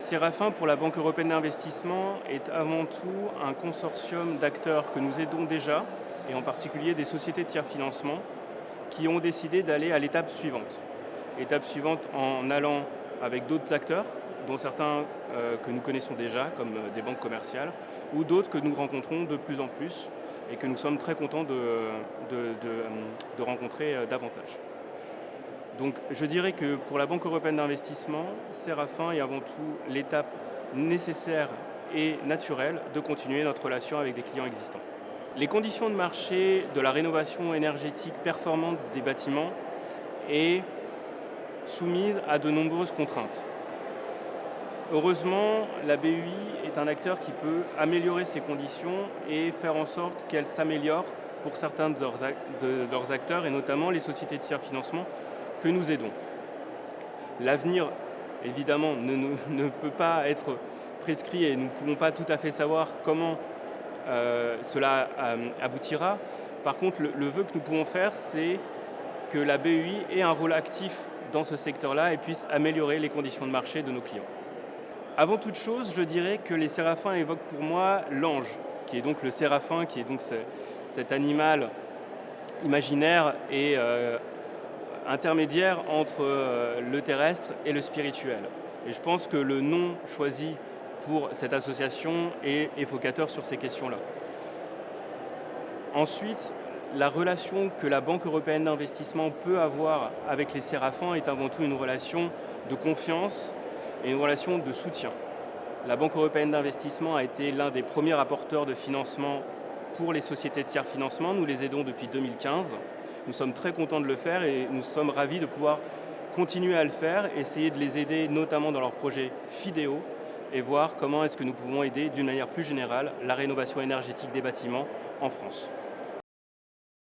Séraphin, pour la Banque européenne d'investissement, est avant tout un consortium d'acteurs que nous aidons déjà, et en particulier des sociétés de tiers-financement, qui ont décidé d'aller à l'étape suivante. Étape suivante en allant avec d'autres acteurs, dont certains que nous connaissons déjà, comme des banques commerciales, ou d'autres que nous rencontrons de plus en plus et que nous sommes très contents de rencontrer davantage. Donc je dirais que pour la Banque européenne d'investissement, Séraphin est avant tout l'étape nécessaire et naturelle de continuer notre relation avec des clients existants. Les conditions de marché de la rénovation énergétique performante des bâtiments est soumise à de nombreuses contraintes. Heureusement, la BUI est un acteur qui peut améliorer ces conditions et faire en sorte qu'elles s'améliorent pour certains de leurs acteurs, et notamment les sociétés de tiers-financement que nous aidons. L'avenir, évidemment, ne peut pas être prescrit et nous ne pouvons pas tout à fait savoir comment cela aboutira. Par contre, le vœu que nous pouvons faire, c'est que la BUI ait un rôle actif dans ce secteur-là et puisse améliorer les conditions de marché de nos clients. Avant toute chose, je dirais que les séraphins évoquent pour moi l'ange, qui est donc le séraphin, qui est donc cet animal imaginaire et intermédiaire entre le terrestre et le spirituel. Et je pense que le nom choisi pour cette association est évocateur sur ces questions-là. Ensuite, la relation que la Banque européenne d'investissement peut avoir avec les séraphins est avant tout une relation de confiance et une relation de soutien. La Banque européenne d'investissement a été l'un des premiers apporteurs de financement pour les sociétés de tiers-financement. Nous les aidons depuis 2015. Nous sommes très contents de le faire et nous sommes ravis de pouvoir continuer à le faire, essayer de les aider notamment dans leurs projets FIDEO et voir comment est-ce que nous pouvons aider d'une manière plus générale la rénovation énergétique des bâtiments en France.